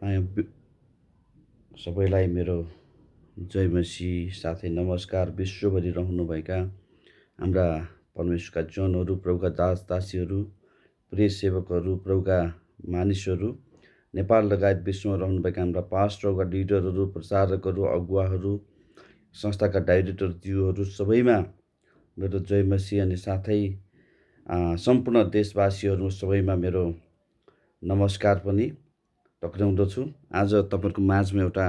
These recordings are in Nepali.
बि सबैलाई मेरो जय मसीह साथै नमस्कार। विश्वभरि रहनुभएका हाम्रा परमेश्वरका जनहरू, प्रभुका दास-दासीहरू, प्रिय सेवकहरू, प्रभुका मानिसहरू, नेपाल लगायत विश्वमा रहनुभएका हाम्रा पास्टरका लिडरहरू, प्रचारकहरू, अगुवाहरू, संस्थाका डाइरेक्टरज्यूहरू सबैमा मेरो जय मसीह अनि साथै सम्पूर्ण देशवासीहरू सबैमा मेरो नमस्कार पनि टक्राउँदछु। आज तपाईँहरूको माझमा एउटा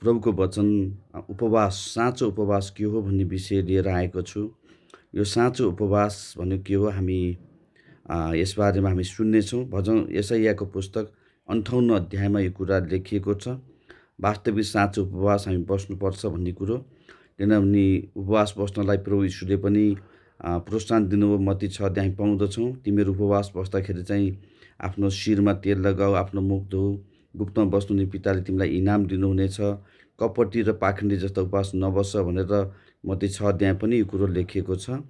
प्रभुको वचन उपवास, साँचो उपवास के हो भन्ने विषय लिएर आएको छु। यो साँचो उपवास भन्ने के हो हामी यसबारेमा हामी सुन्नेछौँ। भजन यशायाको पुस्तक 58 अध्यायमा यो कुरा लेखिएको छ। वास्तविक साँचो उपवास हामी बस्नुपर्छ भन्ने कुरो, किनभने उपवास बस्नलाई प्रभु यीशुले पनि प्रोत्साहन दिनुभयो। मत्ती 6 अध्याय पाउँदछौँ, तिमीहरू उपवास बस्दाखेरि चाहिँ आफ्नो शिरमा तेल लगाऊ, आफ्नो मुख धोऊ, गुप्तमा बस्नुहुने पिताले तिमीलाई इनाम दिनुहुनेछ, कपटी र पाखण्डी जस्तो उपवास नबस भनेर मत्ती 6 अध्याय पनि यो कुरो लेखिएको छ।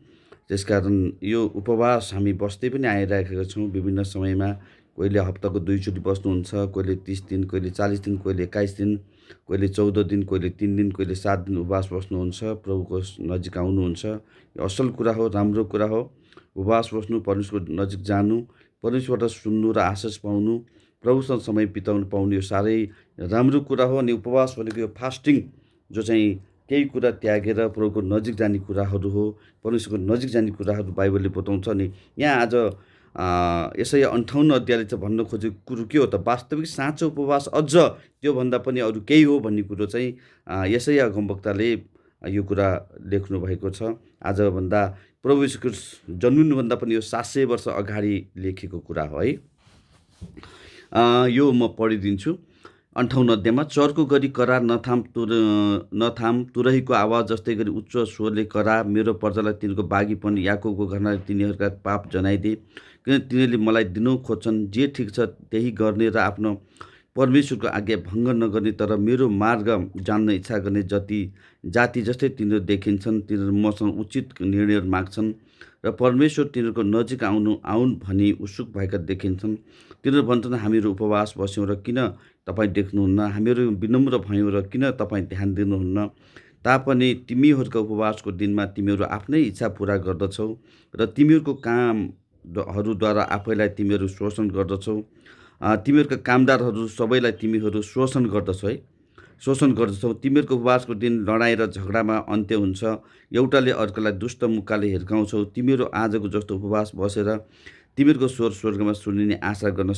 त्यसकारण यो उपवास हामी बस्दै पनि आइरहेका छौँ। विभिन्न समयमा कोहीले हप्ताको 2 चोटि बस्नुहुन्छ, कोहीले 30 दिन, कोहीले 40 दिन, कोहीले 21 दिन, कोहीले 14 दिन, कोहीले 3 दिन, कोहीले 7 दिन उपवास बस्नुहुन्छ, प्रभुको नजिक आउनुहुन्छ। यो असल कुरा हो, राम्रो कुरा हो। उपवास बस्नु, परमेश्वरको नजिक जानु, परमेश्वरबाट सुन्नु र आशिष पाउनु, प्रभुसँग समय बिताउनु पाउनु यो साह्रै राम्रो कुरा हो। अनि उपवास भनेको यो फास्टिङ जो चाहिँ केही कुरा त्यागेर प्रभुको नजिक जाने कुराहरू हो, परमेश्वरको नजिक जाने कुराहरू बाइबलले बताउँछ। अनि यहाँ आज यसै 58 अध्यायले चाहिँ भन्न खोजेको कुरो के हो त? वास्तविक साँचो उपवास अझ त्योभन्दा पनि अरू केही हो भन्ने कुरो चाहिँ यसै अगमवक्ताले यो कुरा लेख्नु भएको छ। आजभन्दा प्रभु यीशु ख्रीष्ट जन्मिनुभन्दा पनि यो 700 वर्ष अगाडि लेखेको कुरा हो है। यो म पढिदिन्छु। 58 अध्यायमा, चर्को गरी करार नथाम, तुरहीको आवाज जस्तै गरी उच्च स्वरले करा, मेरो प्रजालाई तिनीहरूको बागीपन, याकोबको घरनाले तिनीहरूका पाप जनाइदिए, किन तिनीहरूले मलाई दिनु खोज्छन्, जे ठिक छ त्यही गर्ने र आफ्नो परमेश्वरको आज्ञा भङ्ग नगर्ने, तर मेरो मार्ग जान्न इच्छा गर्ने जाति जस्तै तिनीहरू देखिन्छन्। तिनीहरू मसँग उचित निर्णयहरू माग्छन् र परमेश्वर तिनीहरूको नजिक आउन् भनी उत्सुक भएका देखिन्छन्। तिनीहरू भन्छन्, हामीहरू उपवास बस्यौँ र किन तपाईँ देख्नुहुन्न, हामीहरू विनम्र भयौँ र किन तपाईँ ध्यान दिनुहुन्न। तापनि तिमीहरूको उपवासको दिनमा तिमीहरू आफ्नै इच्छा पुरा गर्दछौ र तिमीहरूको कामहरूद्वारा आफैलाई तिमीहरू शोषण गर्दछौ। तिमीहरूका कामदारहरू सबैलाई तिमीहरू शोषण गर्दछौ है, शोषण गर्दछौ। तिमीहरूको उपवासको दिन लडाइँ र झगडामा अन्त्य हुन्छ, एउटाले अर्कालाई दुष्ट मुक्काले हिर्काउँछौ। तिमीहरू आजको जस्तो उपवास बसेर तिमीहरूको स्वर स्वर्गमा सुनिने आशा गर्न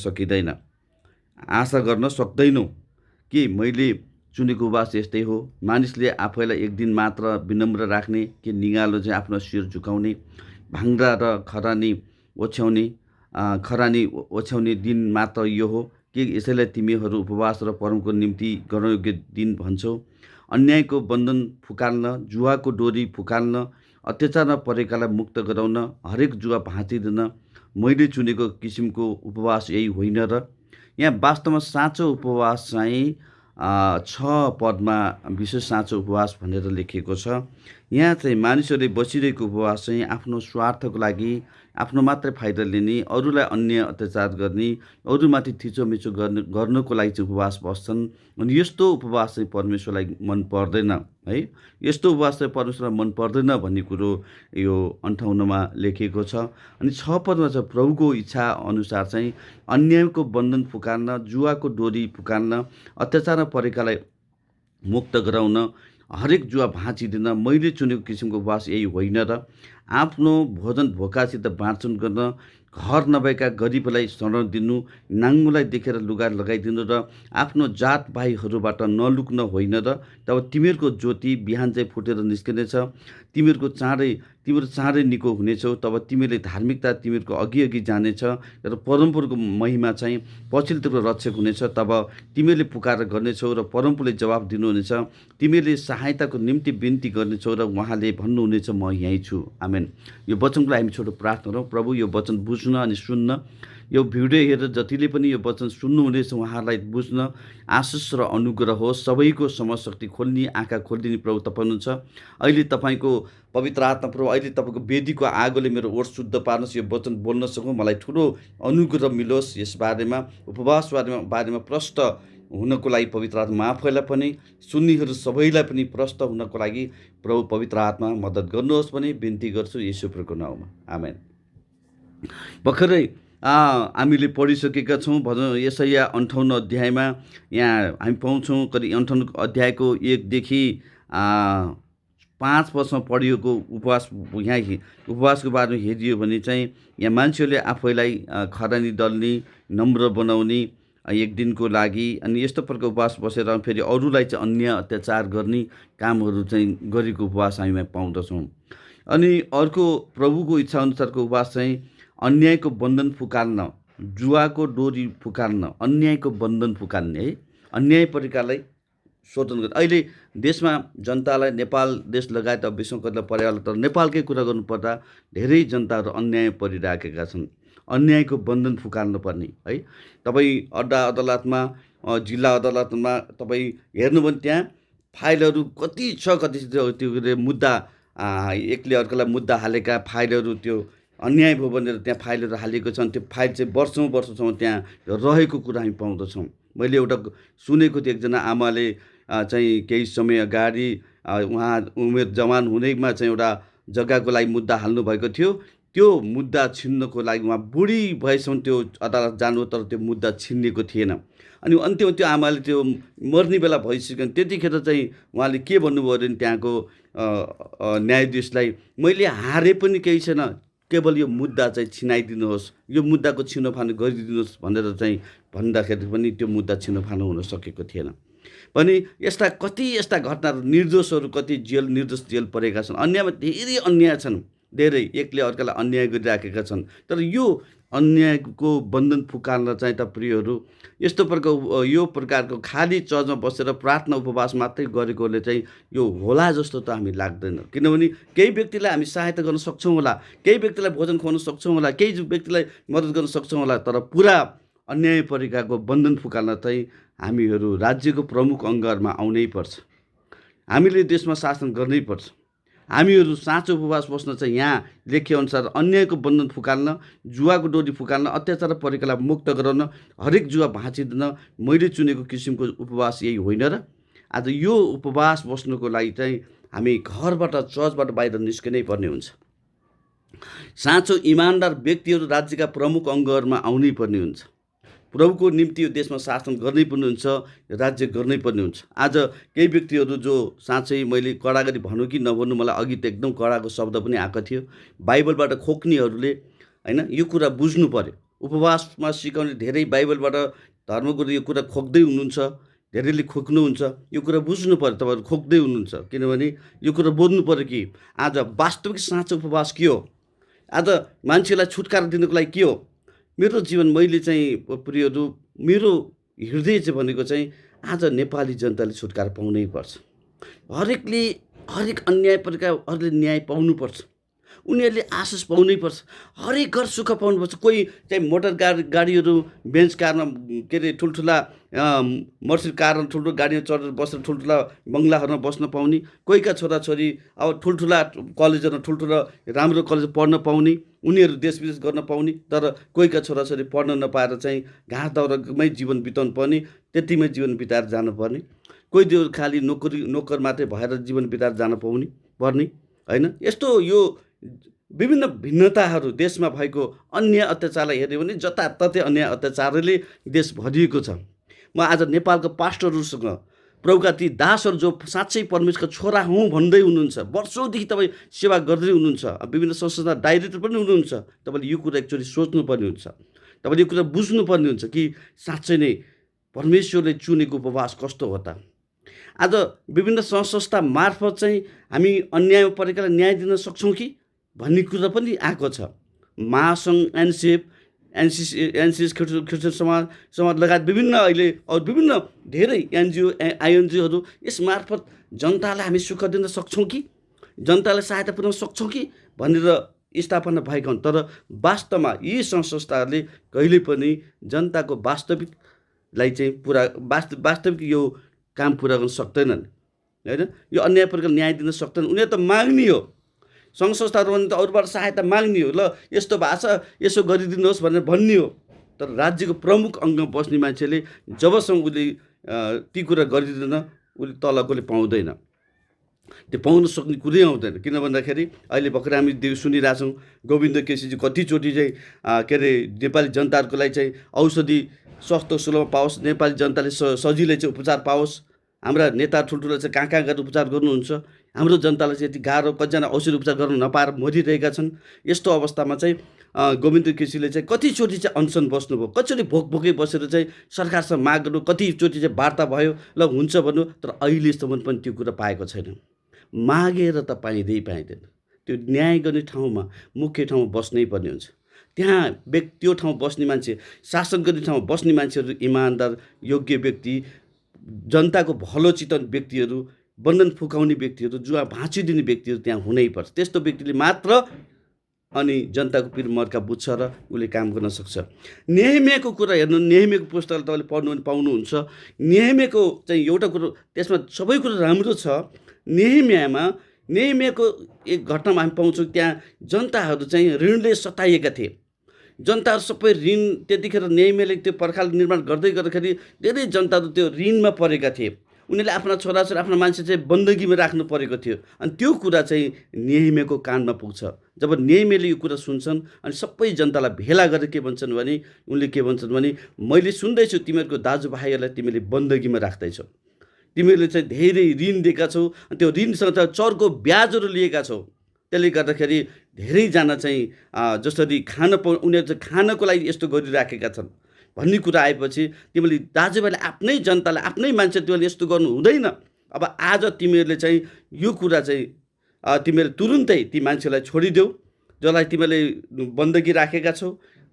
सक्दैनौ कि मैले चुनेको उपवास यस्तै हो। मानिसले आफैलाई एक दिन मात्र विनम्र राख्ने, कि निगालो चाहिँ आफ्नो शिर झुकाउने, भाङ्रा र खरानी ओछ्याउने दिन मात्र यो हो कि यसैलाई तिमीहरू उपवास र परमको निम्ति गर्नयोग्य दिन भन्छौ। अन्यायको बन्धन फुकाल्न, जुवाको डोरी फुकाल्न, अत्याचारमा परेकालाई मुक्त गराउन, हरेक जुवा भाँचिदिन मैले चुनेको किसिमको उपवास यही होइन र? यहाँ वास्तवमा साँचो उपवास चाहिँ 6 पदमा विशेष साँचो उपवास भनेर लेखिएको छ। यहाँ चाहिँ मानिसहरूले बसिरहेको उपवास चाहिँ आफ्नो स्वार्थको लागि, आफ्नो मात्रै फाइदा लिने, अरूलाई अन्याय अत्याचार गर्ने, अरूमाथि थिचोमिचो गर्नको लागि चाहिँ उपवास बस्छन्। अनि यस्तो उपवास चाहिँ परमेश्वरलाई मन पर्दैन है। यस्तो उपवास चाहिँ परमेश्वरलाई मन पर्दैन भन्ने कुरो यो 58मा लेखिएको छ। अनि 6 पदमा चाहिँ प्रभुको इच्छा अनुसार चाहिँ अन्यायको बन्धन फुकाल्न, जुवाको डोरी फुकाल्न, अत्याचारमा परेकालाई मुक्त गराउन, हरेक जुवा भाँचिदिन मैले चुनेको किसिमको उपवास यही होइन र? आफ्नो भोजन भोकासित बाँडचुँड गर्न, घर नभएका गरिबलाई शरण दिनु, नाङ्गोलाई देखेर लुगा लगाइदिनु र आफ्नो जात भाइहरूबाट नलुक्न होइन र? तब तिमीहरूको ज्योति बिहान चाहिँ फुटेर निस्किनेछ, तिमीहरू चाँडै निको हुनेछौ। तब तिमीहरूले धार्मिकता तिमीहरूको अघि जानेछ र परमप्रभुको महिमा चाहिँ पछिल्लो रक्षक हुनेछ। तब तिमीहरूले पुकार गर्नेछौ र परमप्रभुले जवाब दिनुहुनेछ। तिमीहरूले सहायताको निम्ति बिन्ती गर्नेछौ र उहाँले भन्नुहुनेछ, म यहीँ छु। आमेन। यो वचनको लागि हामी छोटो प्रार्थना गरौँ। प्रभु, यो वचन बुझ्न अनि सुन्न यो भिडियो हेरेर जतिले पनि यो वचन सुन्नुहुनेछ उहाँहरूलाई बुझ्न आशिष र अनुग्रह होस्। सबैको समशक्ति खोल्ने, आँखा खोलिदिने प्रभु तपाईँ हुनुहुन्छ। अहिले तपाईँको पवित्र आत्मा प्रभु अहिले तपाईँको वेदीको आगोले मेरो ओठ शुद्ध पार्नुहोस्, यो वचन बोल्न सकौँ, मलाई ठुलो अनुग्रह मिलोस्। यस बारेमा उपवास बारेमा प्रष्ट हुनको लागि पवित्र आत्मा आफैलाई पनि सुन्नेहरू सबैलाई पनि प्रष्ट हुनको लागि प्रभु पवित्र आत्मा मद्दत गर्नुहोस् भने बिन्ती गर्छु येशू प्रभुको नाउँमा, आमेन। भर्खरै हामीले पढिसकेका छौँ भजन यशाया 58 अध्यायमा। यहाँ हामी पाउँछौँ करिब 58 अध्यायको 1 देखि 5 वर्षमा पढिएको उपवास। यहाँ उपवासको बारेमा हेरियो भने चाहिँ यहाँ मान्छेहरूले आफैलाई खरानी दल्ने, नम्र बनाउने एक दिनको लागि अनि यस्तो प्रकारको उपवास बसेर फेरि अरूलाई चाहिँ अन्य अत्याचार गर्ने कामहरू चाहिँ गरेको उपवास हामी पाउँदछौँ। अनि अर्को प्रभुको इच्छा अनुसारको उपवास चाहिँ अन्यायको बन्धन फुकाल्न, जुवाको डोरी फुकाल्न, अन्यायको बन्धन फुकाल्ने है, अन्याय परिकारलाई शोधन गर्ने। अहिले देशमा जनतालाई नेपाल देश लगायत अब विश्व कतिलाई परेला, तर नेपालकै कुरा गर्नुपर्दा धेरै जनताहरू अन्याय परिराखेका छन्। अन्यायको बन्धन फुकाल्न पर्ने है। तपाईँ अड्डा अदालतमा, जिल्ला अदालतमा तपाईँ हेर्नु भने त्यहाँ फाइलहरू कति छ, कति त्यो मुद्दा एकले अर्कोलाई मुद्दा हालेका फाइलहरू त्यो अन्याय भयो भनेर त्यहाँ फाइलहरू हालेको छन्। त्यो फाइल चाहिँ वर्षौँसम्म त्यहाँ रहेको कुरा हामी पाउँदछौँ। मैले एउटा सुनेको थिएँ, एकजना आमाले चाहिँ केही समय अगाडि उहाँ उमेर जवान हुँदैमा चाहिँ एउटा जग्गाको लागि मुद्दा हाल्नु भएको थियो। त्यो मुद्दा छिन्नको लागि उहाँ बुढी भएसम्म त्यो अदालत जानु, तर त्यो मुद्दा छिन्नेको थिएन। अनि अन्त्यमा त्यो आमाले त्यो मर्ने बेला भइसक्यो। त्यतिखेर चाहिँ उहाँले के भन्नुभयो भने त्यहाँको न्यायाधीशलाई, मैले हारे पनि केही छैन, केवल यो मुद्दा चाहिँ छिनाइदिनुहोस्, यो मुद्दाको छिनोफानो गरिदिनुहोस् भनेर चाहिँ भन्दाखेरि पनि त्यो मुद्दा छिनोफानो हुन सकेको थिएन। पनि यस्ता कति यस्ता घटनाहरू, निर्दोषहरू कति निर्दोष जेल परेका छन्। अन्यायमा धेरै अन्याय छन्, धेरै एकले अर्कालाई अन्याय गरिराखेका छन्। तर यो अन्यायको बन्धन फुकाल्न चाहिँ त प्रियहरू यस्तो प्रकारको यो प्रकारको खाली चर्चमा बसेर प्रार्थना उपवास मात्रै गरेकोले चाहिँ यो होला जस्तो त हामी लाग्दैन। किनभने केही व्यक्तिलाई हामी सहायता गर्न सक्छौँ होला, केही व्यक्तिलाई भोजन खुवाउन सक्छौँ होला, केही व्यक्तिलाई मद्दत गर्न सक्छौँ होला, तर पुरा अन्याय परिकारको बन्धन फुकाल्न चाहिँ हामीहरू राज्यको प्रमुख अङ्गहरूमा आउनै पर्छ। हामीले देशमा शासन गर्नै पर्छ। हामीहरू साँचो उपवास बस्न चाहिँ यहाँ लेखिएअनुसार अन्यायको बन्धन फुकाल्न, जुवाको डोरी फुकाल्न, अत्याचार परिकारलाई मुक्त गराउन, हरेक जुवा भाँचिदिन मैले चुनेको किसिमको उपवास यही होइन र? आज यो उपवास बस्नुको लागि चाहिँ हामी घरबाट चर्चबाट बाहिर निस्किनै पर्ने हुन्छ। साँचो इमान्दार व्यक्तिहरू राज्यका प्रमुख अङ्गहरूमा आउनै पर्ने हुन्छ। प्रभुको निम्ति यो देशमा शासन गर्नै पर्ने हुन्छ, राज्य गर्नै पर्ने हुन्छ। आज केही व्यक्तिहरू जो साँच्चै मैले कडा गरी भनौँ कि नभन्नु, मलाई अघि त एकदम कडाको शब्द पनि आएको थियो, बाइबलबाट खोक्नेहरूले होइन, यो कुरा बुझ्नु पर्यो। उपवासमा सिकाउने धेरै बाइबलबाट धर्मगुरु यो कुरा खोक्दै हुनुहुन्छ, धेरैले खोक्नुहुन्छ। यो कुरा बुझ्नु पर्यो, तपाईँहरू खोक्दै हुनुहुन्छ। किनभने यो कुरा बोल्नु पर्यो कि आज वास्तविक साँचो उपवास के हो, आज मान्छेलाई छुटकारा दिनुको लागि के हो। मेरो जीवन मैले चाहिँ प्रियहरू मेरो हृदय चाहिँ भनेको चाहिँ आज नेपाली जनताले छुटकारा पाउनै पर्छ। हरेकले हरेक अन्याय प्रकारले न्याय पाउनुपर्छ, उनीहरूले आशिष पाउनै पर्छ, हरेक घर सुख पाउनुपर्छ। कोही चाहिँ मोटर गाडीहरू बेन्च कारमा के अरे ठुल्ठुला मर्सिड कारमा ठुल्ठुलो गाडीमा चढेर बसेर ठुल्ठुला बङ्गलाहरूमा बस्न पाउने, कोहीका छोराछोरी अब ठुल्ठुला कलेजहरूमा ठुल्ठुलो राम्रो कलेज पढ्न पाउने, उनीहरू देश विदेश गर्न पाउने, तर कोहीका छोराछोरी पढ्न नपाएर चाहिँ घाँस दाउरामै जीवन बिताउनु पर्ने, त्यतिमै जीवन बिताएर जानुपर्ने, कोही त्यो खालि नोकर मात्रै भएर जीवन बिताएर जान पर्ने होइन। यस्तो यो विभिन्न भिन्नताहरू देशमा भएको अन्याय अत्याचारलाई हेऱ्यो भने जताततै अन्याय अत्याचारले देश भरिएको छ। म आज नेपालको पास्टरहरूसँग प्रभुका ती दासहरू जो साँच्चै परमेश्वरको छोरा हुँ भन्दै हुनुहुन्छ, वर्षौँदेखि तपाईँ सेवा गर्दै हुनुहुन्छ, विभिन्न संस्था डाइरेक्टर पनि हुनुहुन्छ, तपाईँले यो कुरा एकचोटि सोच्नुपर्ने हुन्छ, तपाईँले यो कुरा बुझ्नुपर्ने हुन्छ कि साँच्चै नै परमेश्वरले चुनेको उपवास कस्तो हो त। आज विभिन्न संस्था मार्फत चाहिँ हामी अन्याय परेकालाई न्याय दिन सक्छौँ कि भन्ने कुरा पनि आएको छ। महासङ्घ, एनसिएस क्रिस्चियन समाज लगायत विभिन्न अहिले अरू विभिन्न धेरै एनजिओ आइएनजिओहरू यस मार्फत जनतालाई हामी सुख दिन सक्छौँ कि, जनतालाई सहायता पुर्याउन सक्छौँ कि भनेर स्थापना भएका हुन्, तर वास्तवमा यी संस्थाहरूले कहिले पनि जनताको वास्तविकलाई चाहिँ वास्तविक यो काम पुरा गर्न सक्दैनन् होइन। यो अन्याय प्रकारले न्याय दिन सक्दैन। उनीहरू त माग्ने हो, सङ्घ संस्थाहरू भने त अरूबाट सहायता माग्ने हो, ल यस्तो भएको छ यसो गरिदिनुहोस् भनेर भन्ने हो। तर राज्यको प्रमुख अङ्गमा बस्ने मान्छेले जबसम्म उसले ती कुरा गरिदिँदैन उसले तलकोले पाउँदैन, त्यो पाउन सक्ने कुरै आउँदैन। किन भन्दाखेरि अहिले भर्खर हामी सुनिरहेछौँ गोविन्द केसीजी कतिचोटि चाहिँ के अरे नेपाली जनताहरूको लागि चाहिँ औषधि सस्तो सुलभमा पाओस्, नेपाली जनताले सजिलै चाहिँ उपचार पाओस्। हाम्रा नेता ठुल्ठुलो चाहिँ कहाँ कहाँ गएर उपचार गर्नुहुन्छ, हाम्रो जनतालाई चाहिँ यति गाह्रो, कतिजना औषधि उपचार गर्न नपाएर मरिरहेका छन्। यस्तो अवस्थामा चाहिँ गोविन्द केसीले चाहिँ कतिचोटि चाहिँ अनसन बस्नुभयो, कतिचोटि भोकै बसेर चाहिँ सरकारसँग माग गर्नु, कतिचोटि चाहिँ वार्ता भयो, ल हुन्छ भन्नु, तर अहिलेसम्म पनि त्यो कुरा पाएको छैन। मागेर त पाइँदैन। त्यो न्याय गर्ने ठाउँमा मुख्य ठाउँमा बस्नै पर्ने हुन्छ। त्यहाँ त्यो ठाउँमा बस्ने मान्छे, शासन गर्ने ठाउँमा बस्ने मान्छेहरू इमान्दार, योग्य व्यक्ति, जनताको भलो चितवन व्यक्तिहरू, बन्धन फुकाउने व्यक्तिहरू, जुवा भाँची दिने व्यक्तिहरू त्यहाँ हुनैपर्छ। त्यस्तो व्यक्तिले मात्र अनि जनताको पिर मर्का बुझ्छ र उसले काम गर्न सक्छ। नेहेमियाको कुरा हेर्नु, नेहेमियाको पुस्तक तपाईँले पढ्नु भने पाउनुहुन्छ। नेहेमियाको चाहिँ एउटा कुरो, त्यसमा सबै कुरो राम्रो छ। नेहेमियाको एक घटनामा हामी पाउँछौँ, त्यहाँ जनताहरू चाहिँ ऋणले सताइएका थिए। जनताहरू सबै ऋण, त्यतिखेर नेहेमियाले त्यो पर्खाल निर्माण गर्दै गर्दाखेरि धेरै जनताहरू त्यो ऋणमा परेका थिए। उनीहरूले आफ्ना छोराछोरी, आफ्ना मान्छे चाहिँ बन्दगीमा राख्नु परेको थियो। अनि त्यो कुरा चाहिँ नेहेमियाको कानमा पुग्छ। जब नेहेमियाले यो कुरा सुन्छन् अनि सबै जनतालाई भेला गरेर के भन्छन् भने, उनले के भन्छन् भने, मैले सुन्दैछु तिमीहरूको दाजुभाइहरूलाई तिमीले बन्दगीमा राख्दैछौ, तिमीहरूले चाहिँ धेरै ऋण दिएका छौ, अनि त्यो ऋणसँग त चर्को ब्याजहरू लिएका छौ। त्यसले गर्दाखेरि धेरैजना चाहिँ जसरी उनीहरू चाहिँ खानको लागि यस्तो गरिराखेका छन् भन्ने कुरा आएपछि तिमीले दाजुभाइले, आफ्नै जनतालाई, आफ्नै मान्छे तिमीले यस्तो गर्नु हुँदैन। अब आज तिमीहरूले चाहिँ यो कुरा चाहिँ तिमीहरूले तुरुन्तै ती मान्छेलाई छोडिदेऊ जसलाई तिमीले बन्दगी राखेका छौ।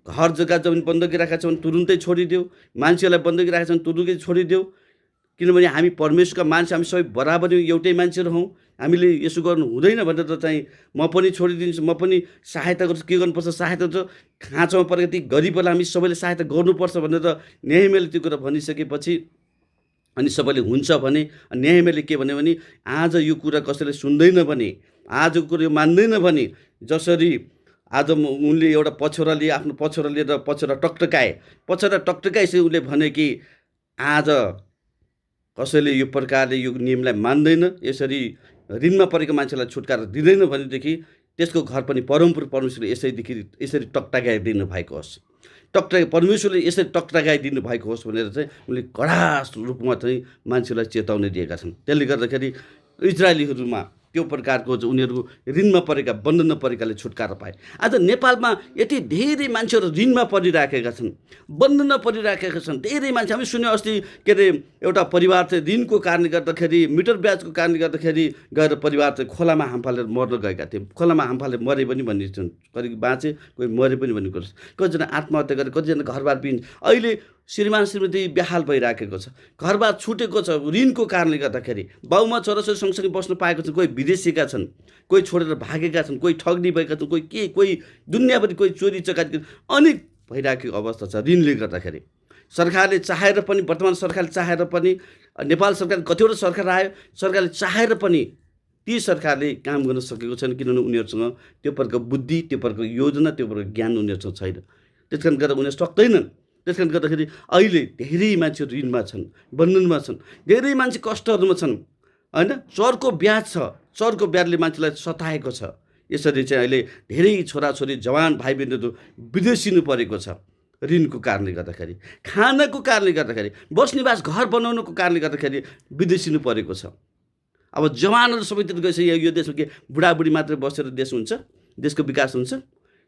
घर जग्गा जमिन बन्दगी राखेका छौ भने तुरुन्तै छोडिदेऊ। मान्छेलाई बन्दगी राखेका छौ भने तुरुन्तै छोडिदेऊ। किनभने हामी परमेश्वरका मान्छे, हामी सबै बराबरी एउटै मान्छेहरू हौँ। हामीले यसो गर्नु हुँदैन भनेर चाहिँ म पनि छोडिदिन्छु, म पनि सहायता गर्छु। के गर्नुपर्छ? सहायता गर्छु। खाँचोमा परेको ती गरिबहरूलाई हामी सबैले सहायता गर्नुपर्छ भनेर नेहेमियाले त्यो कुरा भनिसकेपछि अनि सबैले हुन्छ भने, नेहेमियाले के भन्यो भने, आज यो कुरा कसैले सुन्दैन भने, आजको कुरा मान्दैन भने, जसरी आज उनले एउटा पछौरा लिए, आफ्नो पछौरा लिएर पछौरा टकटकाएपछि उसले भने कि आज कसैले यो प्रकारले यो नियमलाई मान्दैन, यसरी ऋणमा परेको मान्छेलाई छुटकारा दिँदैन भनेदेखि त्यसको घर पनि परमेश्वरले यसरी टकटकाइदिनु भएको होस्, परमेश्वरले यसरी टकटकाइदिनु भएको होस् भनेर चाहिँ उनले कडा रूपमा चाहिँ मान्छेलाई चेतावनी दिएका छन्। त्यसले गर्दाखेरि इजरायलीहरूमा त्यो प्रकारको उनीहरू ऋणमा परेका, बन्धनमा परेकाले छुटकारा पाए। आज नेपालमा यति धेरै मान्छेहरू ऋणमा परिराखेका छन्, बन्धनमा परिराखेका छन्। धेरै मान्छे हामी सुन्यौँ अस्ति, के अरे एउटा परिवार चाहिँ ऋणको कारणले गर्दाखेरि, मिटर ब्याजको कारणले गर्दाखेरि गएर परिवार चाहिँ खोलामा हामफालेर मर्न गएका थिए। खोलामा हामफालेर मरे पनि भन्ने छन्, कति बाँचे, कोही मरे पनि भन्ने कुरा। कतिजना आत्महत्या गरे, कतिजना घरबार पिन्छ। अहिले श्रीमान श्रीमती बेहाल भइराखेको छ, घरबार छुटेको छ ऋणको कारणले गर्दाखेरि। बाउमा छोराछोरी सँगसँगै बस्न पाएको छ, कोही विदेशीका छन्, कोही छोडेर भागेका छन्, कोही ठग्नी भएका छन्, कोही दुनियाँभरि, कोही चोरी चकारी, अनेक भइराखेको अवस्था छ ऋणले गर्दाखेरि। सरकारले चाहेर पनि, वर्तमान सरकारले चाहेर पनि, नेपाल सरकार कतिवटा सरकार आयो, सरकारले चाहेर पनि ती सरकारले काम गर्न सकेको छैन। किनभने उनीहरूसँग त्यो प्रकारको बुद्धि, त्यो प्रकारको योजना, त्यो प्रकारको ज्ञान उनीहरूसँग छैन। त्यस कारण गर्दा उनीहरू सक्दैनन्। त्यस कारण गर्दाखेरि अहिले धेरै मान्छेहरू ऋणमा छन्, बन्धनमा छन्, धेरै मान्छे कष्टहरूमा छन् होइन। चर्को ब्याज छ, चर्को ब्याजले मान्छेलाई सताएको छ। यसरी चाहिँ अहिले धेरै छोराछोरी, जवान भाइ बहिनीहरू विदेशिनु परेको छ ऋणको कारणले गर्दाखेरि, खानको कारणले गर्दाखेरि, बस्नेबास घर बनाउनुको कारणले गर्दाखेरि विदेशिनु परेको छ। अब जवानहरू सबैतिर गइसक्यो। यो देशमा के बुढाबुढी मात्रै बसेर देश हुन्छ, देशको विकास हुन्छ?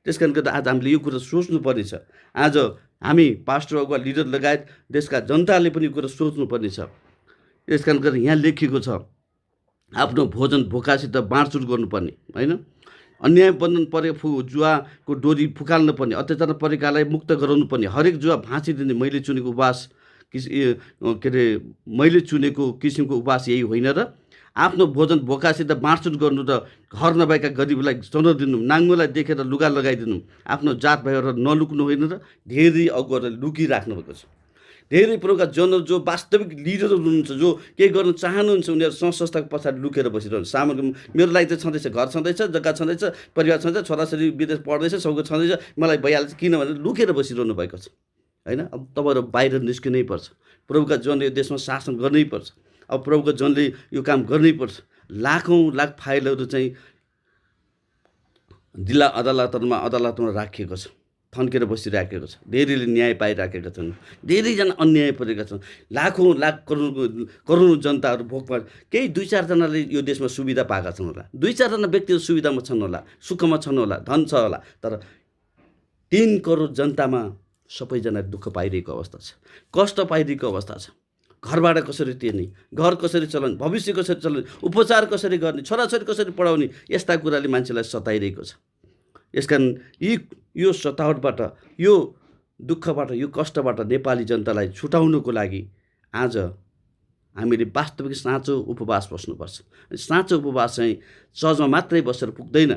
त्यस कारण गर्दा आज हामीले यो कुरा सोच्नुपर्ने छ। आज हामी पास्टर अगुवा लिडर लगायत देशका जनताले पनि यो कुरा सोच्नुपर्ने छ। त्यस कारण गर्दा यहाँ लेखिएको छ, आफ्नो भोजन भोकासित बाँडचुँड गर्नुपर्ने होइन, अन्याय बन्धन परेको जुवाको डोरी फुकाल्नु पर्ने, अत्याचार परेकालाई मुक्त गराउनु पर्ने, हरेक जुवा फाँसी दिने, मैले चुनेको उपवास मैले चुनेको किसिमको उपवास यही होइन र आफ्नो भोजन भोकासित बाँडचुँड गर्नु र घर नभएका गरिबलाई चौन दिनु, नाङ्गोलाई देखेर लुगा लगाइदिनु, आफ्नो जात भाइहरू नलुक्नु होइन र धेरै अगुवाहरू लुकिराख्नु भएको छ। धेरै प्रकारका जनहरू जो वास्तविक लिडरहरू हुनुहुन्छ, जो केही गर्न चाहनुहुन्छ, उनीहरू संस्थाको पछाडि लुकेर बसिरहन्छ। सामग्री मेरो लागि चाहिँ छँदैछ, घर छँदैछ, जग्गा छँदैछ, परिवार छँदैछ, छोराछोरी विदेश पढ्दैछ, सबको छँदैछ, मलाई भइहाल्छ किनभने लुकेर बसिरहनु भएको छ होइन। अब तपाईँहरू बाहिर निस्किनै पर्छ। प्रभुका जनले यो देशमा शासन गर्नै पर्छ। अब प्रभुका जनले यो काम गर्नै पर्छ। लाखौँ लाख फाइलहरू चाहिँ जिल्ला अदालतमा राखिएको छ, थन्केर बसिराखेको छ। धेरैले न्याय पाइराखेका छन्, धेरैजना अन्याय परेका छन्। लाखौँ लाख करोडौँ जनताहरू भोगमा, केही 2-4जनाले यो देशमा सुविधा पाएका छन् होला, 2-4जना व्यक्तिहरू सुविधामा छन् होला, सुखमा छन् होला, धन छ होला, तर 3 करोड जनतामा सबैजना दुःख पाइरहेको अवस्था छ, कष्ट पाइरहेको अवस्था छ। घरबाट कसरी तिर्ने, घर कसरी चलाउने, भविष्य कसरी चलाउने, उपचार कसरी गर्ने, छोराछोरी कसरी पढाउने, यस्ता कुराले मान्छेलाई सताइरहेको छ। यसकारण यो सतावटबाट, यो दुःखबाट, यो कष्टबाट नेपाली जनतालाई छुटाउनुको लागि आज हामीले वास्तविक साँचो उपवास बस्नुपर्छ। साँचो उपवास चाहिँ चर्चमा मात्रै बसेर पुग्दैन,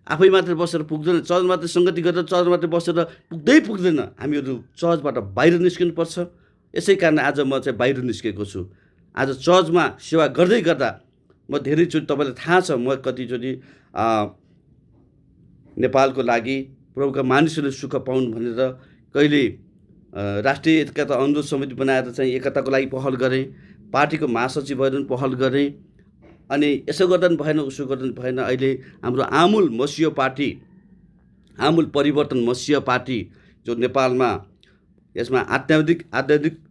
आफै मात्रै बसेर पुग्दैन, चर्च मात्रै सङ्गति गरेर चर्च मात्रै बसेर पुग्दैन। हामीहरू चर्चबाट बाहिर निस्किनुपर्छ। यसै कारण आज म चाहिँ बाहिर निस्केको छु। आज चर्चमा सेवा गर्दै गर्दा म धेरैचोटि, तपाईँलाई थाहा छ, म कतिचोटि नेपालको लागि प्रभुका मानिसहरूले सुख पाउन् भनेर कहिले राष्ट्रिय एकता अनुरोध समिति बनाएर चाहिँ एकताको लागि पहल गरेँ, पार्टीको महासचिव भएर पनि पहल गरेँ। अनि यसो गर्दा पनि भएन, उसो गर्दा पनि भएन। अहिले हाम्रो आमूल मसियो पार्टी, आमूल परिवर्तन मसियो पार्टी जो नेपालमा, यसमा आध्यात्मिकको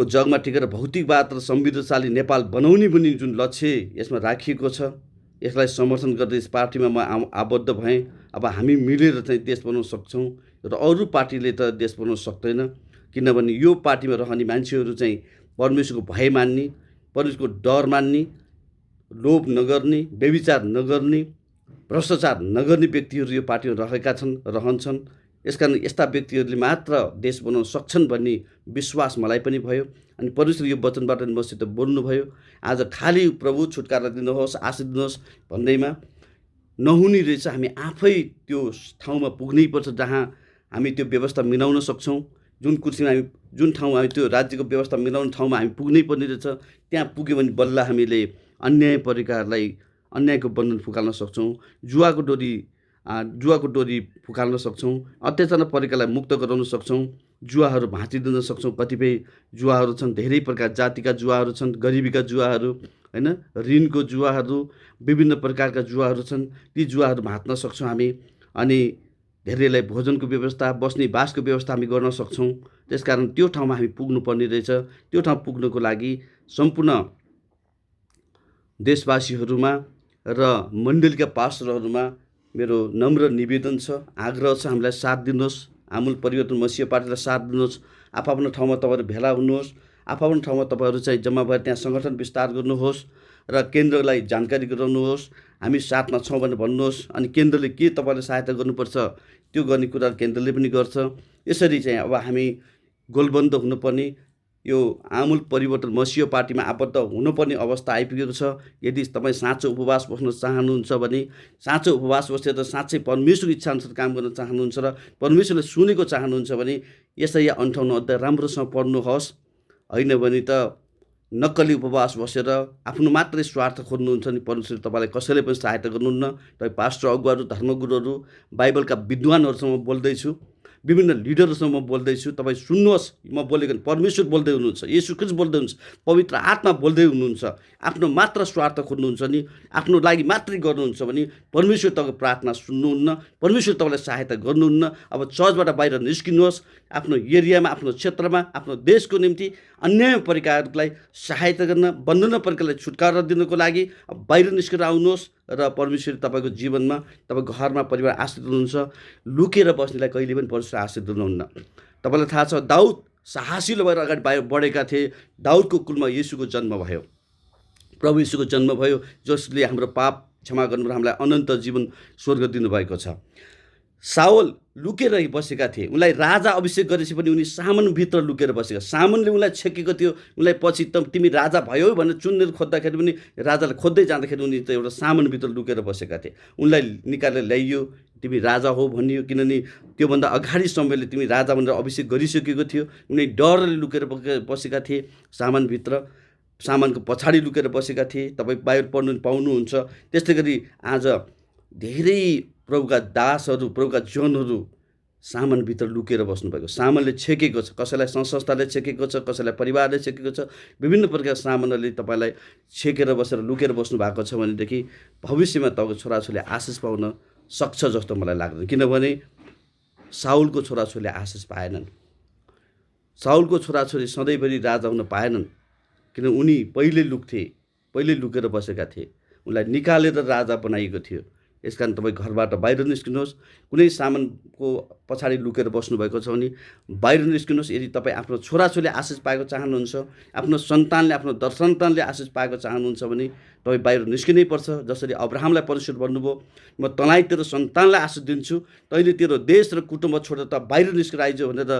जगमा टिकेर भौतिकवाद र समृद्धशाली नेपाल बनाउने पनि जुन लक्ष्य यसमा राखिएको छ, यसलाई समर्थन गर्दै यस पार्टीमा म आबद्ध भएँ। अब हामी मिलेर चाहिँ देश बनाउन सक्छौँ र अरू पार्टीले त देश बनाउन सक्दैन, किनभने यो पार्टीमा रहने मान्छेहरू चाहिँ परमेश्वरको भय मान्ने, परमेश्वरको डर मान्ने, लोभ नगर्ने, व्यभिचार नगर्ने, भ्रष्टाचार नगर्ने व्यक्तिहरू यो पार्टीमा रहन्छन्। यसकारण यस्ता व्यक्तिहरूले मात्र देश बनाउन सक्छन् भन्ने विश्वास मलाई पनि भयो। अनि परमेश्वर यो वचनबाट मसित बोल्नुभयो। आज खाली प्रभु छुटकारा दिनुहोस्, आशीष दिनुहोस् भन्दैमा नहुने रहेछ। हामी आफै त्यो ठाउँमा पुग्नै पर्छ जहाँ हामी त्यो व्यवस्था मिलाउन सक्छौँ। जुन कुर्सीमा हामी, जुन ठाउँ हामी त्यो राज्यको व्यवस्था मिलाउने ठाउँमा हामी पुग्नै पर्ने रहेछ। त्यहाँ पुग्यो भने बल्ल हामीले अन्याय परेकाहरूलाई अन्यायको बन्धन फुकाल्न सक्छौँ, जुवाको डोरी फुकाल्न सक्छौँ, अत्याचार परेकालाई मुक्त गराउन सक्छौँ, जुवाहरू भाँचिदिन सक्छौँ। कतिपय जुवाहरू छन्, धेरै प्रकार जातिका जुवाहरू छन्, गरिबीका जुवाहरू होइन, ऋणको जुवाहरू, विभिन्न प्रकारका जुवाहरू छन्। ती जुवाहरू भाँच्न सक्छौँ हामी। अनि धेरैलाई भोजनको व्यवस्था, बस्ने बासको व्यवस्था हामी गर्न सक्छौँ। त्यसकारण त्यो ठाउँमा हामी पुग्नुपर्ने रहेछ। त्यो ठाउँ पुग्नको लागि सम्पूर्ण देशवासीहरूमा र मण्डलीका पास्टरहरूमा मेरो नम्र निवेदन छ, आग्रह छ, हामीलाई साथ दिनुहोस्। आमूल परिवर्तन मसियो पार्टीलाई साथ दिनुहोस्। आफ्नो ठाउँमा तपाईँहरू भेला हुनुहोस्। आफ्नो ठाउँमा तपाईँहरू चाहिँ जम्मा भएर त्यहाँ सङ्गठन विस्तार गर्नुहोस् र केन्द्रलाई जानकारी गराउनुहोस्। हामी साथमा छौँ भनेर भन्नुहोस्। अनि केन्द्रले के तपाईँलाई सहायता गर्नुपर्छ त्यो गर्ने कुरा केन्द्रले पनि गर्छ। यसरी चाहिँ अब हामी गोलबन्द हुनुपर्ने, यो आमूल परिवर्तन मसियो पार्टीमा आबद्ध हुनुपर्ने अवस्था आइपुगेको छ। यदि तपाईँ साँचो उपवास बस्न चाहनुहुन्छ भने, साँचो उपवास बसेर साँच्चै परमेश्वरको इच्छाअनुसार काम गर्न चाहनुहुन्छ र परमेश्वरले सुनेको चाहनुहुन्छ भने यसैया 58 अध्याय राम्रोसँग पढ्नुहोस्। होइन भने त नक्कली उपवास बसेर आफ्नो मात्रै स्वार्थ खोज्नुहुन्छ नि परमेश्वरले तपाईँलाई कसैले पनि सहायता गर्नुहुन्न। तपाईँ पास्टर, अगुवाहरू, धर्मगुरुहरू, बाइबलका विद्वानहरूसँग बोल्दैछु, विभिन्न लिडरहरूसँग म बोल्दैछु। तपाईँ सुन्नुहोस्, म बोलेको परमेश्वर बोल्दै हुनुहुन्छ, येशू ख्रीष्ट बोल्दै हुनुहुन्छ, पवित्र आत्मा बोल्दै हुनुहुन्छ। आफ्नो मात्र स्वार्थ खोज्नुहुन्छ नि, आफ्नो लागि मात्रै गर्नुहुन्छ भने परमेश्वर तपाईँको प्रार्थना सुन्नुहुन्न, परमेश्वर तपाईँलाई सहायता गर्नुहुन्न। अब चर्चबाट बाहिर निस्किनुहोस्। आफ्नो एरियामा, आफ्नो क्षेत्रमा, आफ्नो देशको निम्ति अन्याय परेकाहरूलाई सहायता गर्न, बन्धन परेकालाई छुटकारा दिनको लागि बाहिर निस्केर आउनुहोस् र परमेश्वर तपाईँको जीवनमा, तपाईँको घरमा, परिवार आश्रित हुनुहुन्छ। लुकेर बस्नेलाई कहिले पनि परमेश्वर आश्रित हुनुहुन्न। तपाईँलाई थाहा छ, दाउद साहसिलो भएर अगाडि बढेका थिए। दाउदको कुलमा येशूको जन्म भयो, प्रभु येशूको जन्म भयो, जसले हाम्रो पाप क्षमा गर्नु र हामीलाई अनन्त जीवन स्वर्ग दिनुभएको छ। साओल लुकेर बसेका थिए। उनलाई राजा अभिषेक गरेपछि पनि उनी सामनभित्र लुकेर बसेका। सामनले उनलाई छेकेको थियो। उनलाई पछि तिमी राजा भयौ भनेर चुनेर खोज्दाखेरि पनि राजालाई खोज्दै जाँदाखेरि उनी त एउटा सामनभित्र लुकेर बसेका थिए। उनलाई निकालेर ल्याइयो, तिमी राजा हो भनियो, किनभने त्योभन्दा अगाडि समयले तिमी राजा भनेर अभिषेक गरिसकेको थियो। उनी डरले लुकेर बसेका थिए सामानभित्र, सामानको पछाडि लुकेर बसेका थिए। तपाईँ बाहिर पढ्नु पाउनुहुन्छ। त्यस्तै गरी आज धेरै प्रभुका दासहरू, प्रभुका जनहरू सामानभित्र लुकेर बस्नुभएको। सामानले छेकेको छ, कसैलाई संस्थाले छेकेको छ, कसैलाई परिवारले छेकेको छ। विभिन्न प्रकारका सामानहरूले तपाईँलाई छेकेर बसेर लुकेर बस्नु भएको छ भनेदेखि भविष्यमा तपाईँको छोराछोरीले आशिष पाउन सक्छ जस्तो मलाई लाग्दैन। किनभने साउलको छोराछोरीले आशिष पाएनन्। साउलको छोराछोरी सधैँभरि राजा हुन पाएनन्, किन उनी पहिले लुकेर बसेका थिए। उनलाई निकालेर राजा बनाइएको थियो। यसकारण तपाईँ घरबाट बाहिर निस्किनुहोस्। कुनै सामानको पछाडि लुकेर बस्नुभएको छ भने बाहिर निस्किनुहोस्। यदि तपाईँ आफ्नो छोराछोरीले आशिष पाएको चाहनुहुन्छ, आफ्नो सन्तानले, आफ्नो सन्तानले आशिष पाएको चाहनुहुन्छ भने तपाईँ बाहिर निस्किनै पर्छ। जसरी अब्राहमलाई परमेश्वर भन्नुभयो, म तँलाई तेरो सन्तानलाई आशिष दिन्छु, तैँले तेरो देश र कुटुम्ब छोडेर त बाहिर निस्केर आइज भनेर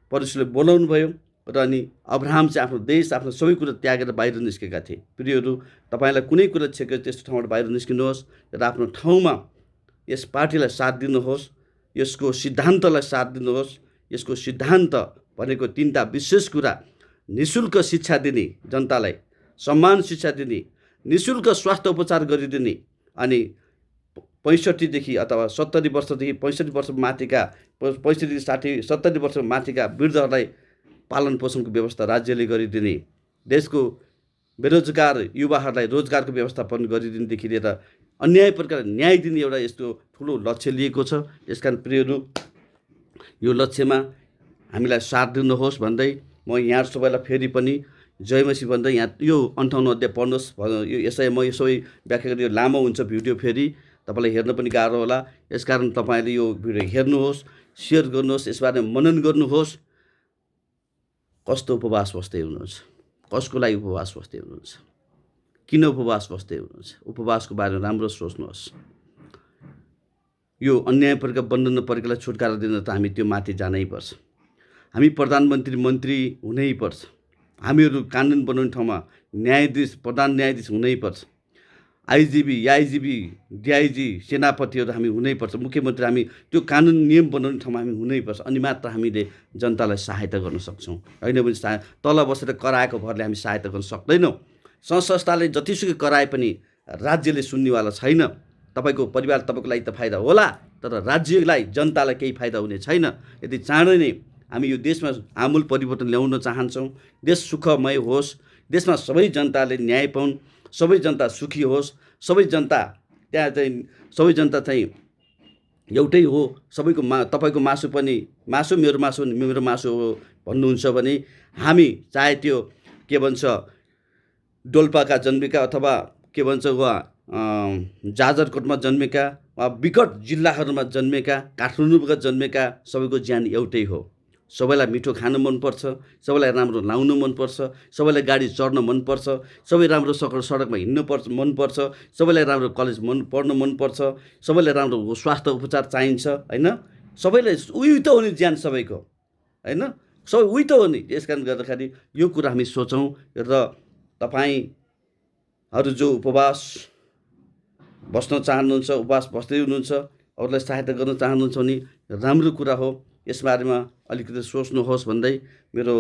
परमेश्वरले बोलाउनु भयो। र अनि अब्राहम चाहिँ आफ्नो देश, आफ्नो सबै कुरा त्यागेर बाहिर निस्केका थिए। प्रियहरू, तपाईँलाई कुनै कुरा छेकेर त्यस्तो ठाउँबाट बाहिर निस्किनुहोस् र आफ्नो ठाउँमा यस पार्टीलाई साथ दिनुहोस्, यसको सिद्धान्तलाई साथ दिनुहोस्। यसको सिद्धान्त भनेको तीनटा विशेष कुरा: निःशुल्क शिक्षा दिने, जनतालाई सम्मान शिक्षा दिने, निःशुल्क स्वास्थ्य उपचार गरिदिने, अनि 65 अथवा 70 वर्षदेखि 65 वर्ष माथिका, 65, 60, 70 वर्ष माथिका वृद्धहरूलाई पालन पोषणको व्यवस्था राज्यले गरिदिने, देशको बेरोजगार युवाहरूलाई रोजगारको व्यवस्थापन गरिदिनेदेखि लिएर अन्याय प्रकार न्याय दिने एउटा यस्तो ठुलो लक्ष्य लिएको छ। यसकारण प्रियहरू, यो लक्ष्यमा हामीलाई साथ दिनुहोस् भन्दै म यहाँ सबैलाई फेरि पनि जय मसीह भन्दै यहाँ यो 58 अध्याय पढ्नुहोस्। यो यसै म यो सबै व्याख्या गरेर यो लामो हुन्छ भिडियो, फेरि तपाईँलाई हेर्न पनि गाह्रो होला। यसकारण तपाईँले यो भिडियो हेर्नुहोस्, सेयर गर्नुहोस्, यसबारे मनन गर्नुहोस्। कस्तो उपवास बस्दै हुनुहुन्छ? कसको लागि उपवास बस्दै हुनुहुन्छ? किन उपवास बस्दै हुनुहुन्छ? उपवासको बारेमा राम्रो सोच्नुहोस्। यो अन्याय परेका, बन्धन परेकालाई छुटकारा दिन त हामी त्यो माथि जानै पर्छ। हामी प्रधानमन्त्री, मन्त्री हुनै पर्छ। हामीहरू कानुन बनाउने ठाउँमा न्यायाधीश, प्रधान न्यायाधीश हुनै पर्छ। आइजिबी, एआइजिबी, डिआइजी, सेनापतिहरू हामी हुनैपर्छ। मुख्यमन्त्री, हामी त्यो कानुन नियम बनाउने ठाउँमा हामी हुनैपर्छ। अनि मात्र हामीले जनतालाई सहायता गर्न सक्छौँ। होइन भने तल बसेर कराएको भरले हामी सहायता गर्न सक्दैनौँ। संस्थाले जतिसुकै कराए पनि राज्यले सुन्नेवाला छैन। तपाईँको परिवार, तपाईँको लागि त फाइदा होला, तर राज्यलाई, जनतालाई केही फाइदा हुने छैन। यदि चाँडै नै हामी यो देशमा आमूल परिवर्तन ल्याउन चाहन्छौँ, देश सुखमय होस्, देशमा सबै जनताले न्याय पाउन्, सबै जनता सुखी होस्, सबै जनता सबै जनता चाहिँ एउटै हो, सबैको तपाईँको मासु पनि मासु, मेरो मासु पनि मेरो मासु हो भन्नुहुन्छ भने हामी चाहे त्यो के भन्छ डोल्पाका जन्मेका, अथवा के भन्छ वा जाजरकोटमा जन्मेका, वा विकट जिल्लाहरूमा जन्मेका, काठमाडौँमा जन्मेका, सबैको ज्यान एउटै हो। सबैलाई मिठो खान मनपर्छ, सबैलाई राम्रो लाउनु मनपर्छ, सबैलाई गाडी चढ्न मनपर्छ, सबै राम्रो सडकमा हिँड्नु मनपर्छ, सबैलाई राम्रो कलेज पढ्न मनपर्छ, सबैलाई राम्रो स्वास्थ्य उपचार चाहिन्छ। होइन, सबैलाई उही त हो नि ज्यान सबैको, होइन, सबै उही त हो नि। यस कारण गर्दाखेरि यो कुरा हामी सोचौँ। र तपाईँहरू जो उपवास बस्न चाहनुहुन्छ, उपवास बस्दै हुनुहुन्छ, अरूलाई सहायता गर्न चाहनुहुन्छ भने राम्रो कुरा हो। यसबारेमा अलिकति सोच्नुहोस् भन्दै मेरो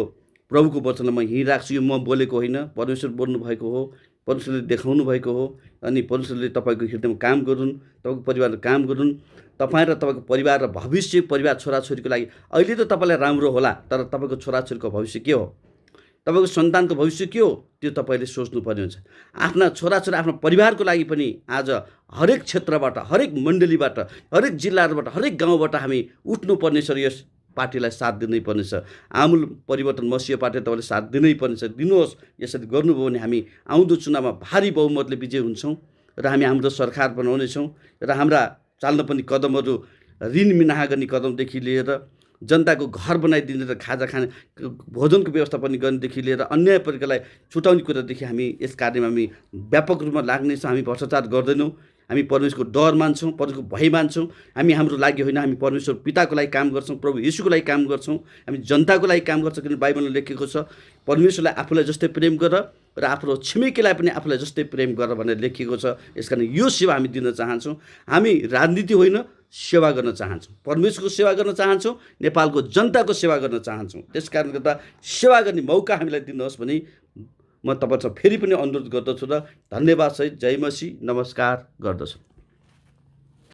प्रभुको वचनलाई म यहीँ राख्छु। यो म बोलेको होइन, परमेश्वर बोल्नु भएको हो, परमेश्वरले देखाउनु भएको हो। अनि परमेश्वरले तपाईँको हृदयमा काम गरून्, तपाईँको परिवारमा काम गरून्। तपाईँ र तपाईँको परिवार र भविष्य, परिवार छोराछोरीको लागि अहिले त तपाईँलाई राम्रो होला, तर तपाईँको छोराछोरीको भविष्य के हो, तपाईँको सन्तानको भविष्य के हो, त्यो तपाईँले सोच्नुपर्ने हुन्छ। आफ्ना छोराछोरी, आफ्नो परिवारको लागि पनि आज हरेक क्षेत्रबाट, हरेक मण्डलीबाट, हरेक जिल्लाहरूबाट, हरेक गाउँबाट हामी उठ्नुपर्ने छ। यस पार्टीलाई साथ दिनै पर्नेछ। आमूल परिवर्तन मसियो पार्टी तपाईँले साथ दिनै पर्नेछ। दिनुहोस्। यसरी गर्नुभयो भने हामी आउँदो चुनावमा भारी बहुमतले विजय हुन्छौँ र हामी हाम्रो सरकार बनाउनेछौँ। र हाम्रा चाल्न पनि कदमहरू ऋण मिनाहा गर्ने कदमदेखि लिएर जनताको घर बनाइदिने र खाजा खाने, भोजनको व्यवस्था पनि गर्नेदेखि लिएर अन्याय प्रकारलाई छुटाउने कुरादेखि हामी यस कार्यमा हामी व्यापक रूपमा लाग्नेछौँ। हामी भ्रष्टाचार गर्दैनौँ। हामी परमेश्वरको डर मान्छौँ, परमेश्वरको भय मान्छौँ। हामी हाम्रो लागि होइन, हामी परमेश्वर पिताको लागि काम गर्छौँ, प्रभु येशूको लागि काम गर्छौँ, हामी जनताको लागि काम गर्छौँ। किनभने बाइबलमा लेखेको छ, परमेश्वरलाई आफूलाई जस्तै प्रेम गर र आफ्नो छिमेकीलाई पनि आफूलाई जस्तै प्रेम गर भनेर लेखिएको छ। यसकारण यो सेवा हामी दिन चाहन्छौँ। हामी राजनीति होइन, सेवा गर्न चाहन्छौँ, परमेश्वरको सेवा गर्न चाहन्छौँ, नेपालको जनताको सेवा गर्न चाहन्छौँ। त्यस कारणले गर्दा सेवा गर्ने मौका हामीलाई दिनुहोस् भनी म तपाईँसँग फेरि पनि अनुरोध गर्दछु र धन्यवाद सहित जय मसी नमस्कार गर्दछु।